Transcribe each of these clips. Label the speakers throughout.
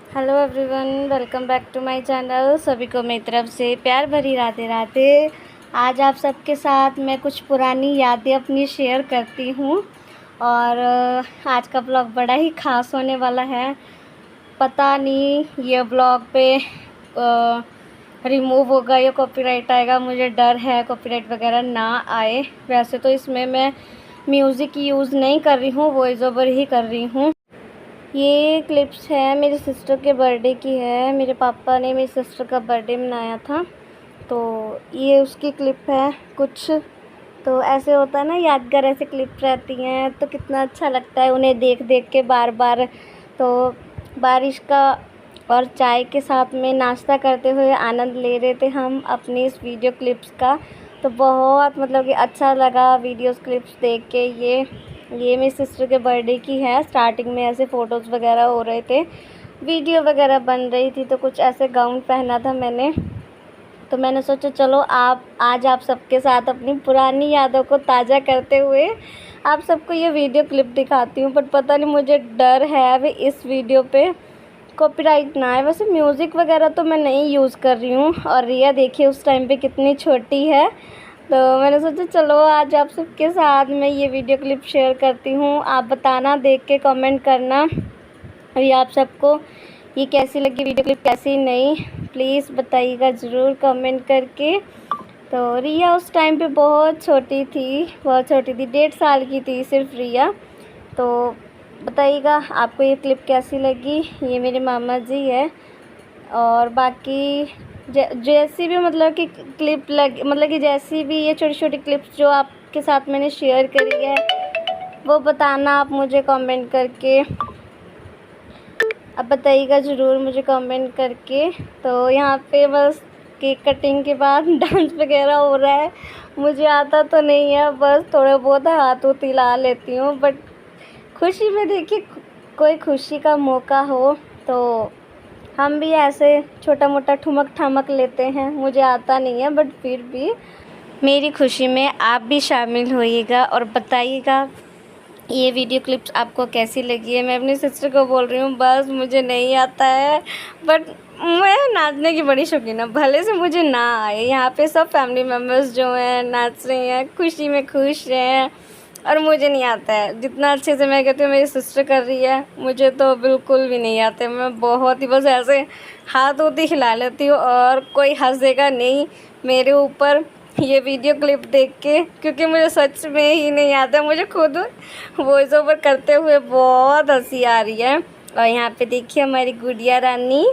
Speaker 1: Hello everyone, welcome back to my channel. सभी को मेरी तरफ से प्यार भरी राधे राधे। आज आप सबके साथ मैं कुछ पुरानी यादें अपनी शेयर करती हूँ और आज का ब्लॉग बड़ा ही ख़ास होने वाला है। पता नहीं ये ब्लॉग पे रिमूव होगा या कॉपीराइट आएगा, मुझे डर है कॉपीराइट वगैरह ना आए। वैसे तो इसमें मैं म्यूज़िक यूज़ नहीं कर रही हूँ, वॉइस ओवर ही कर रही हूँ। ये क्लिप्स है मेरी सिस्टर के बर्थडे की है। मेरे पापा ने मेरी सिस्टर का बर्थडे मनाया था, तो ये उसकी क्लिप है कुछ। तो ऐसे होता है ना, यादगार ऐसे क्लिप रहती हैं तो कितना अच्छा लगता है उन्हें देख देख के बार बार। तो बारिश का और चाय के साथ में नाश्ता करते हुए आनंद ले रहे थे हम अपनी इस वीडियो क्लिप्स का। तो बहुत मतलब कि अच्छा लगा वीडियोस क्लिप्स देख के। ये मेरी सिस्टर के बर्थडे की है। स्टार्टिंग में ऐसे फ़ोटोज़ वगैरह हो रहे थे, वीडियो वगैरह बन रही थी, तो कुछ ऐसे गाउन पहना था मैंने। तो मैंने सोचा चलो आज आप सबके साथ अपनी पुरानी यादों को ताज़ा करते हुए आप सबको ये वीडियो क्लिप दिखाती हूँ। बट पता नहीं, मुझे डर है अभी इस वीडियो पे कॉपीराइट ना आए। वैसे म्यूज़िक वगैरह तो मैं नहीं यूज़ कर रही हूँ। और रिया देखिए उस टाइम पे कितनी छोटी है। तो मैंने सोचा चलो आज आप सबके साथ मैं ये वीडियो क्लिप शेयर करती हूँ। आप बताना, देख के कमेंट करना अभी आप सबको ये कैसी लगी वीडियो क्लिप, कैसी नहीं, प्लीज़ बताइएगा ज़रूर कमेंट करके। तो रिया उस टाइम पे बहुत छोटी थी, 1.5 साल की थी सिर्फ रिया। तो बताइएगा आपको ये क्लिप कैसी लगी। ये मेरे मामा जी है। और बाकी जैसी भी मतलब कि क्लिप लग मतलब कि जैसी भी ये छोटी छोटी क्लिप्स जो आपके साथ मैंने शेयर करी है, वो बताना आप मुझे कमेंट करके। अब बताइएगा ज़रूर मुझे कमेंट करके। तो यहाँ पे बस केक कटिंग के बाद डांस वगैरह हो रहा है। मुझे आता तो नहीं है, बस थोड़ा बहुत हाथ हिला लेती हूँ। बट खुशी में देखिए, कोई खुशी का मौका हो तो हम भी ऐसे छोटा मोटा ठुमक ठामक लेते हैं। मुझे आता नहीं है, बट फिर भी मेरी खुशी में आप भी शामिल होइएगा और बताइएगा ये वीडियो क्लिप्स आपको कैसी लगी है। मैं अपनी सिस्टर को बोल रही हूँ बस मुझे नहीं आता है, बट मैं नाचने की बड़ी शौकीन हूँ, भले से मुझे ना आए। यहाँ पे सब फैमिली मेम्बर्स जो हैं नाच रहे हैं, खुशी में खुश हैं, और मुझे नहीं आता है। जितना अच्छे से मैं कहती हूँ मेरी सिस्टर कर रही है, मुझे तो बिल्कुल भी नहीं आते। मैं बहुत ही बस ऐसे हाथ होती हिला लेती हूँ और कोई हंसेगा नहीं मेरे ऊपर ये वीडियो क्लिप देख के, क्योंकि मुझे सच में ही नहीं आता। मुझे खुद वॉइस ओवर करते हुए बहुत हंसी आ रही है। और यहाँ पे देखिए हमारी गुड़िया रानी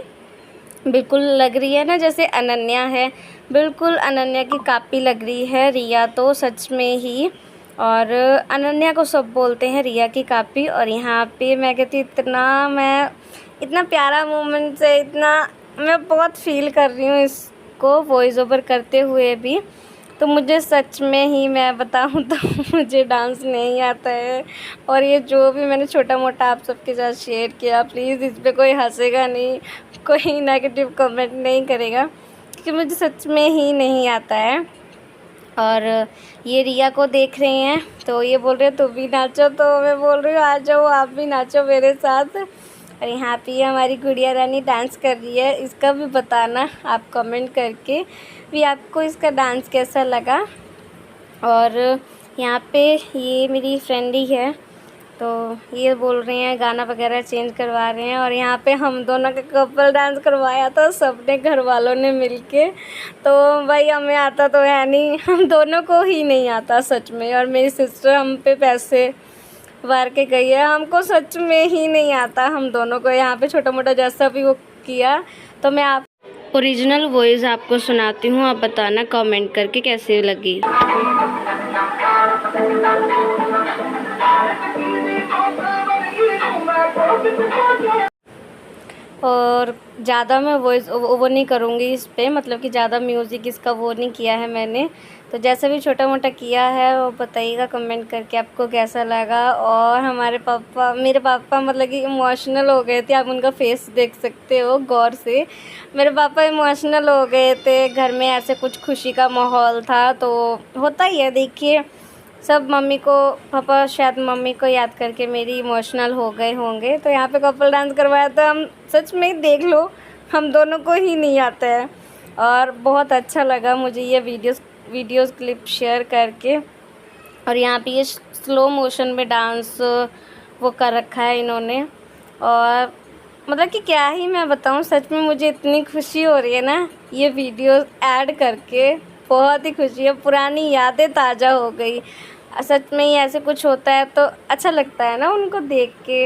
Speaker 1: बिल्कुल लग रही है ना जैसे अनन्या है, बिल्कुल अनन्या की कॉपी लग रही है रिया तो सच में ही। और अनन्या को सब बोलते हैं रिया की कॉपी। और यहाँ पे मैं कहती इतना प्यारा मोमेंट है, इतना मैं बहुत फील कर रही हूँ इसको वॉइस ओवर करते हुए भी। तो मुझे सच में ही मैं बताऊँ तो मुझे डांस नहीं आता है। और ये जो भी मैंने छोटा मोटा आप सबके साथ शेयर किया, प्लीज़ इस पर कोई हंसेगा नहीं, कोई नेगेटिव कमेंट नहीं करेगा, क्योंकि मुझे सच में ही नहीं आता है। और ये रिया को देख रहे हैं तो ये बोल रहे हैं तुम भी नाचो, तो मैं बोल रही हूँ आ जाओ आप भी नाचो मेरे साथ। और यहाँ पे हमारी गुड़िया रानी डांस कर रही है, इसका भी बताना आप कमेंट करके भी आपको इसका डांस कैसा लगा। और यहाँ पे ये मेरी फ्रेंड ही है, तो ये बोल रहे हैं गाना वगैरह चेंज करवा रहे हैं। और यहाँ पे हम दोनों का कपल डांस करवाया था सबने, घर वालों ने मिलके। तो भाई हमें आता तो है नहीं, हम दोनों को ही नहीं आता सच में। और मेरी सिस्टर हम पे पैसे वार के गई है, हमको सच में ही नहीं आता हम दोनों को। यहाँ पे छोटा मोटा जैसा भी वो किया, तो मैं आप ओरिजिनल वॉइस आपको सुनाती हूँ, आप बताना कमेंट करके कैसी लगी। और ज़्यादा मैं वॉइस ओवर नहीं करूँगी इस पे, मतलब कि ज़्यादा म्यूज़िक इसका वो नहीं किया है मैंने। तो जैसा भी छोटा मोटा किया है वो बताइएगा कमेंट करके आपको कैसा लगा। और मेरे पापा मतलब कि इमोशनल हो गए थे, आप उनका फेस देख सकते हो गौर से। मेरे पापा इमोशनल हो गए थे, घर में ऐसे कुछ खुशी का माहौल था। तो होता ही है देखिए, सब मम्मी को, पापा शायद मम्मी को याद करके मेरी इमोशनल हो गए होंगे। तो यहाँ पे कपल डांस करवाया था। हम सच में देख लो, हम दोनों को ही नहीं आता है और बहुत अच्छा लगा मुझे ये वीडियोस क्लिप शेयर करके। और यहाँ पे ये स्लो मोशन में डांस वो कर रखा है इन्होंने। और मतलब कि क्या ही मैं बताऊँ, सच में मुझे इतनी खुशी हो रही है ना ये वीडियो ऐड करके, बहुत ही खुशी है। पुरानी यादें ताज़ा हो गई। सच में ही ऐसे कुछ होता है तो अच्छा लगता है ना उनको देख के।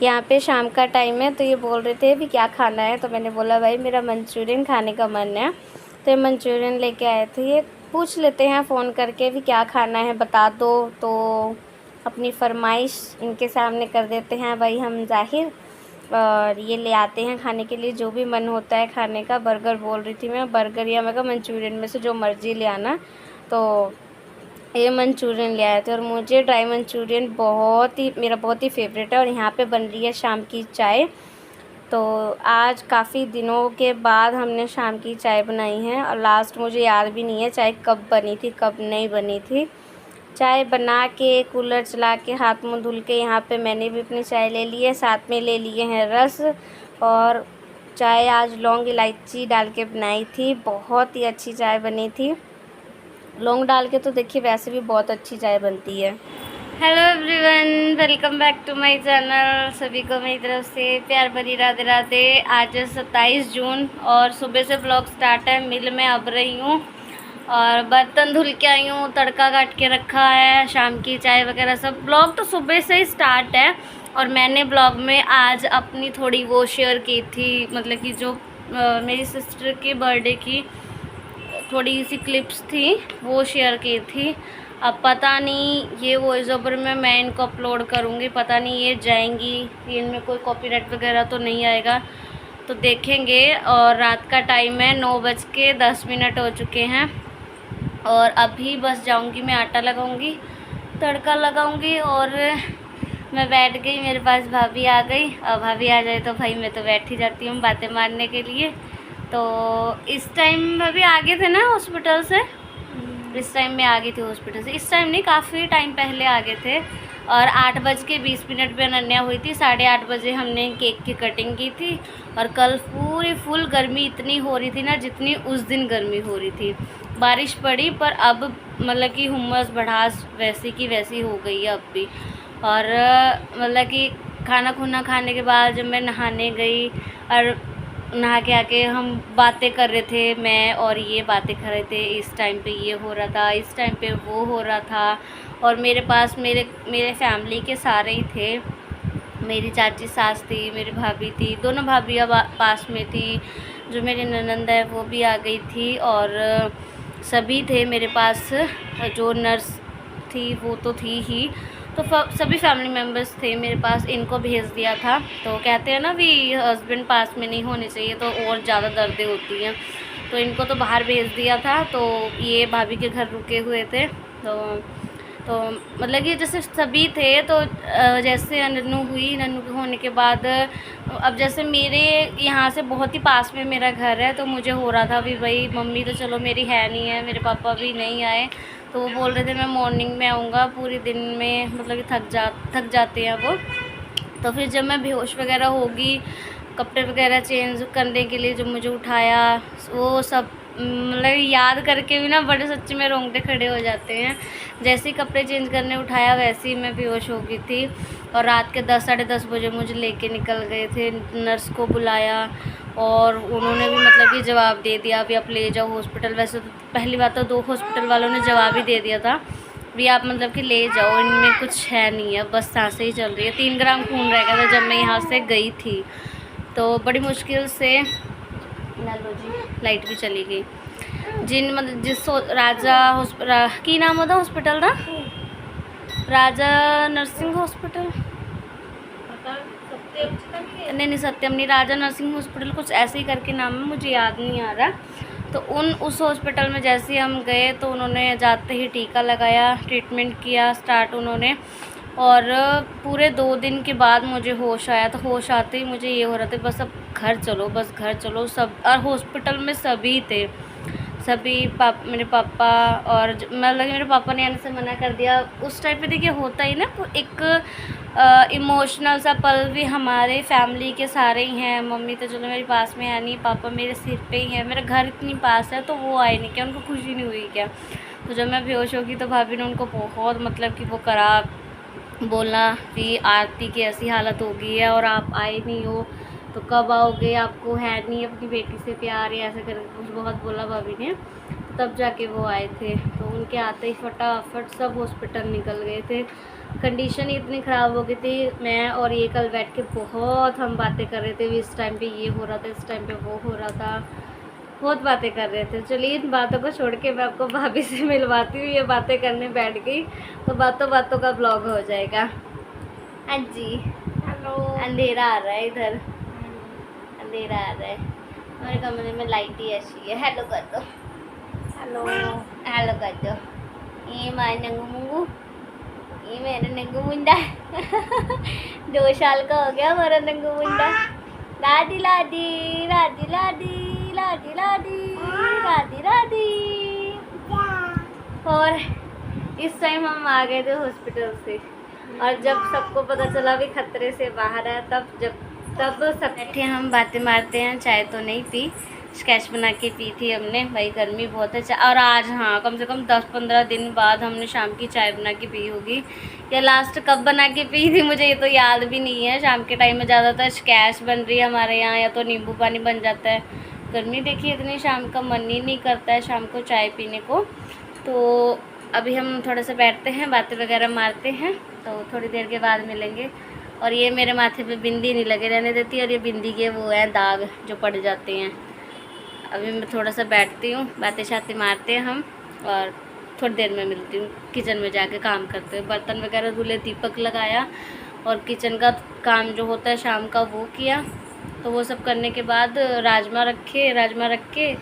Speaker 1: यहाँ पे शाम का टाइम है तो ये बोल रहे थे भी क्या खाना है, तो मैंने बोला भाई मेरा मंचूरियन खाने का मन है। तो ये मंचूरियन लेके आए थे। ये पूछ लेते हैं फ़ोन करके भी क्या खाना है बता दो, तो अपनी फरमाइश इनके सामने कर देते हैं भाई हम ज़ाहिर। और ये ले आते हैं खाने के लिए जो भी मन होता है खाने का। बर्गर बोल रही थी मैं, बर्गर या मैं कहा मंचूरियन में से जो मर्ज़ी ले आना। तो ये मंचूरियन ले आए थे और मुझे ड्राई मंचूरियन मेरा बहुत ही फेवरेट है। और यहाँ पे बन रही है शाम की चाय। तो आज काफ़ी दिनों के बाद हमने शाम की चाय बनाई है और लास्ट मुझे याद भी नहीं है चाय कब बनी थी कब नहीं बनी थी। चाय बना के कूलर चला के हाथ मुँह धुल के यहाँ पे मैंने भी अपनी चाय ले ली है। साथ में ले लिए हैं रस। और चाय आज लौंग इलायची डाल के बनाई थी, बहुत ही अच्छी चाय बनी थी। लौंग डाल के तो देखिए वैसे भी बहुत अच्छी चाय बनती है। Hello everyone, welcome back to my channel. सभी को मेरी तरफ से प्यार भरी राधे राधे। आज है 27 जून और सुबह से ब्लॉग स्टार्ट है। मिल में अब रही हूँ और बर्तन धुल के आई हूँ, तड़का काट के रखा है, शाम की चाय वगैरह सब। ब्लॉग तो सुबह से ही स्टार्ट है। और मैंने ब्लॉग में आज अपनी थोड़ी वो शेयर की थी, मतलब कि जो मेरी सिस्टर के बर्थडे की थोड़ी सी क्लिप्स थी वो शेयर की थी। अब पता नहीं ये वॉइस ओवर में मैं इनको अपलोड करूँगी, पता नहीं ये जाएंगी, इनमें कोई कॉपीराइट वगैरह तो नहीं आएगा, तो देखेंगे। और रात का टाइम है, 9:10 हो चुके हैं और अभी बस जाऊंगी मैं आटा लगाऊंगी, तड़का लगाऊंगी और मैं बैठ गई। मेरे पास भाभी आ गई। अब भाभी आ जाए तो भाई मैं तो बैठ ही जाती हूँ बातें मारने के लिए। तो इस टाइम भाभी आ गए थे ना हॉस्पिटल से, इस टाइम में आ गई थी हॉस्पिटल से। इस टाइम नहीं, काफ़ी टाइम पहले आ गए थे। और 8:20 पे अनन्या हुई थी। 8:30 बजे हमने केक की कटिंग की थी। और कल पूरी फुल गर्मी इतनी हो रही थी ना जितनी उस दिन गर्मी हो रही थी। बारिश पड़ी पर अब मतलब कि हुम्मस भड़ास वैसी की वैसी हो गई है अब भी। और मतलब कि खाना खुना खाने के बाद जब मैं नहाने गई और नहा के आके हम बातें कर रहे थे, मैं और ये बातें कर रहे थे, इस टाइम पे ये हो रहा था, इस टाइम पे वो हो रहा था। और मेरे पास मेरे फैमिली के सारे ही थे। मेरी चाची सास थी, मेरी भाभी थी, दोनों भाभियाँ पास में थी। जो मेरी ननंद है वो भी आ गई थी और सभी थे मेरे पास। जो नर्स थी वो तो थी ही, तो सभी फैमिली मेम्बर्स थे मेरे पास। इनको भेज दिया था। तो कहते हैं ना भी हस्बैंड पास में नहीं होने चाहिए तो और ज़्यादा दर्दें होती हैं, तो इनको तो बाहर भेज दिया था। तो ये भाभी के घर रुके हुए थे। तो मतलब कि जैसे सभी थे। तो जैसे नन्नू हुई, नन्नू होने के बाद अब जैसे मेरे यहाँ से बहुत ही पास में मेरा घर है, तो मुझे हो रहा था भी भाई मम्मी तो चलो मेरी है नहीं है, मेरे पापा भी नहीं आए। तो वो बोल रहे थे मैं मॉर्निंग में आऊँगा, पूरे दिन में मतलब कि थक जाते हैं वो। तो फिर जब मैं बेहोश वगैरह होगी, कपड़े वगैरह चेंज करने के लिए जो मुझे उठाया, वो सब मतलब याद करके भी ना बड़े सच्ची में रोंगटे खड़े हो जाते हैं। जैसे ही कपड़े चेंज करने उठाया वैसे ही मैं बेहोश हो गई थी। और रात के 10 साढ़े 10 बजे मुझे लेके निकल गए थे। नर्स को बुलाया और उन्होंने भी मतलब कि जवाब दे दिया अभी आप ले जाओ हॉस्पिटल। वैसे तो पहली बात तो 2 हॉस्पिटल वालों ने जवाब ही दे दिया था भी आप मतलब कि ले जाओ, इनमें कुछ है नहीं है, बस सांसें ही चल रही है। 3 ग्राम खून रह गया था जब मैं यहाँ से गई थी। तो बड़ी मुश्किल से लो जी लाइट भी चली गई। मतलब जिस राजा की नाम होता हॉस्पिटल था, राजा नर्सिंग हॉस्पिटल, नहीं सत्यम नहीं, राजा नर्सिंग हॉस्पिटल कुछ ऐसे ही करके नाम है, मुझे याद नहीं आ रहा। तो उस हॉस्पिटल में जैसे ही हम गए तो उन्होंने जाते ही टीका लगाया, ट्रीटमेंट किया स्टार्ट उन्होंने। और पूरे 2 दिन के बाद मुझे होश आया। तो होश आते ही मुझे ये हो रहा था बस अब घर चलो, बस घर चलो सब। और हॉस्पिटल में सभी थे, सभी मेरे पापा और मतलब मेरे पापा ने आने से मना कर दिया। उस टाइम पे देखिए होता ही ना एक इमोशनल सा पल भी, हमारे फैमिली के सारे ही हैं। मम्मी तो चलो मेरे पास में है नहीं, पापा मेरे सिर पे ही है, मेरा घर इतनी पास है, तो वो आए नहीं क्या, उनको खुशी नहीं हुई क्या। तो जब मैं बेहोश होगी तो भाभी ने उनको बहुत मतलब कि वो करा, बोला कि आरती की ऐसी हालत हो गई है और आप आए नहीं हो, तो कब आओगे, आपको है नहीं अपनी बेटी से प्यार, या ऐसे करके कुछ बहुत बोला भाभी ने। तब जाके वो आए थे, तो उनके आते ही फटाफट सब हॉस्पिटल निकल गए थे। कंडीशन इतनी ख़राब हो गई थी। मैं और ये कल बैठ के बहुत हम बातें कर रहे थे, इस टाइम पे ये हो रहा था, इस टाइम पे वो हो रहा था, बहुत बातें कर रहे थे। चलिए इन बातों को छोड़ के मैं आपको भाभी से मिलवाती हूँ। ये बातें करने बैठ गई तो बातों बातों का ब्लॉग हो जाएगा। हाँ जी, हेलो। अंधेरा आ रहा है इधर, अंधेरा आ रहा है। हमारे कमरे में लाइट ही ऐसी है। हेलो कर दो, हेलो हेलो कर दो। ये माय नंगू मुंगू, ये मेरा नंगू मुंडा 2 साल का हो गया हमारा नंगू मुंडा। लाडी लाडी लाडी लाडी लाडी लाडी लाडी लाडी। और इस टाइम हम आ गए थे हॉस्पिटल से, और जब सबको पता चला भी खतरे से बाहर है, तब सब बैठे हम बातें मारते हैं। चाय तो नहीं पी, स्केच बना के पी थी हमने, भाई गर्मी बहुत है। और आज हाँ कम से कम 10-15 दिन बाद हमने शाम की चाय बना के पी होगी, या लास्ट कब बना के पी थी मुझे ये तो याद भी नहीं है। शाम के टाइम में ज़्यादातर स्केच बन रही है हमारे यहाँ, या तो नींबू पानी बन जाता है। गर्मी देखिए इतनी, शाम का मन ही नहीं करता है शाम को चाय पीने को। तो अभी हम थोड़ा सा बैठते हैं, बातें वगैरह मारते हैं, तो थोड़ी देर के बाद मिलेंगे। और ये मेरे माथे पे बिंदी नहीं लगे रहने देती, और ये बिंदी के वो हैं दाग जो पड़ जाते हैं। अभी मैं थोड़ा सा बैठती हूँ, बातें शातें मारते हैं हम, और थोड़ी देर में मिलती हूँ। किचन में जाके काम करते हैं, बर्तन वगैरह धुले, दीपक लगाया, और किचन का काम जो होता है शाम का वो किया। तो वो सब करने के बाद राजमा रख के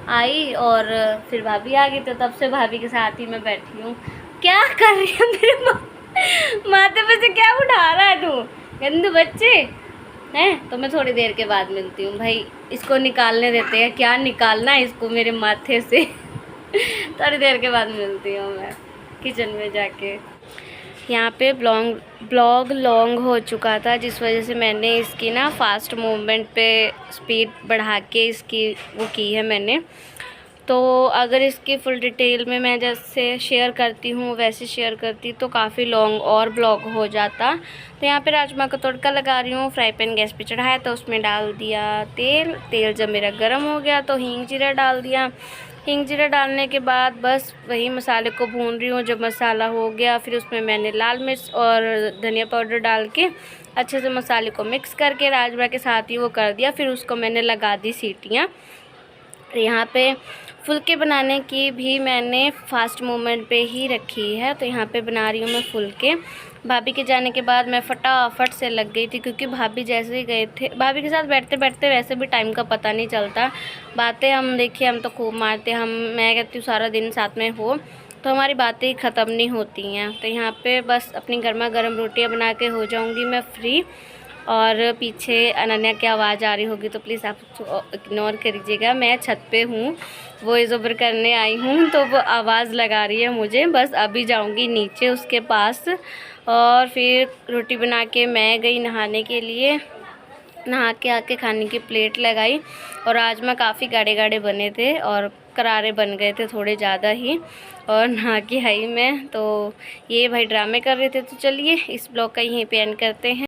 Speaker 1: आई, और फिर भाभी आ गई, तो तब से भाभी के साथ ही मैं बैठी हूँ। क्या कर रही है मेरे माथे पे से, क्या उठा रहा है तू गंदू बच्चे हैं। तो मैं थोड़ी देर के बाद मिलती हूँ भाई, इसको निकालने देते हैं, क्या निकालना है इसको मेरे माथे से थोड़ी देर के बाद मिलती हूँ मैं किचन में जाके। यहाँ पे ब्लॉग लॉन्ग हो चुका था, जिस वजह से मैंने इसकी ना फास्ट मूवमेंट पे स्पीड बढ़ा के इसकी वो की है मैंने। तो अगर इसकी फुल डिटेल में मैं जैसे शेयर करती हूँ वैसे शेयर करती तो काफ़ी लॉन्ग और ब्लॉग हो जाता। तो यहाँ पे राजमा का तड़का लगा रही हूँ। फ्राई पैन गैस पे चढ़ाया तो उसमें डाल दिया तेल जब मेरा गर्म हो गया तो हींग जीरा डाल दिया। हींग जीरा डालने के बाद बस वही मसाले को भून रही हूँ। जब मसाला हो गया फिर उसमें मैंने लाल मिर्च और धनिया पाउडर डाल के अच्छे से मसाले को मिक्स करके राजमा के साथ ही वो कर दिया। फिर उसको मैंने लगा दी सीटियाँ। यहाँ पे फुलके बनाने की भी मैंने फास्ट मूवमेंट पे ही रखी है। तो यहाँ पे बना रही हूँ मैं फुलके। भाभी के जाने के बाद मैं फटाफट से लग गई थी, क्योंकि भाभी जैसे ही गए थे, भाभी के साथ बैठते बैठते वैसे भी टाइम का पता नहीं चलता। बातें हम देखिए हम तो खूब मारते, मैं कहती हूँ सारा दिन साथ में हो तो हमारी बातें ही ख़त्म नहीं होती हैं। तो यहाँ पे बस अपनी गर्मा गर्म रोटियाँ बना के हो जाऊँगी मैं फ्री। और पीछे अनन्या की आवाज़ आ रही होगी तो प्लीज़ आप इग्नोर कर दीजिएगा। मैं छत पे हूँ, वॉइस ओवर करने आई हूँ, तो वो आवाज़ लगा रही है मुझे। बस अभी जाऊँगी नीचे उसके पास, और फिर रोटी बना के मैं गई नहाने के लिए। नहा के आके खाने की प्लेट लगाई, और राजमा काफ़ी गाढ़े गाढ़े बने थे और करारे बन गए थे थोड़े ज़्यादा ही। और नहा के आई मैं, तो ये भाई ड्रामे कर रहे थे। तो चलिए इस ब्लॉग का यहीं पे एंड करते हैं।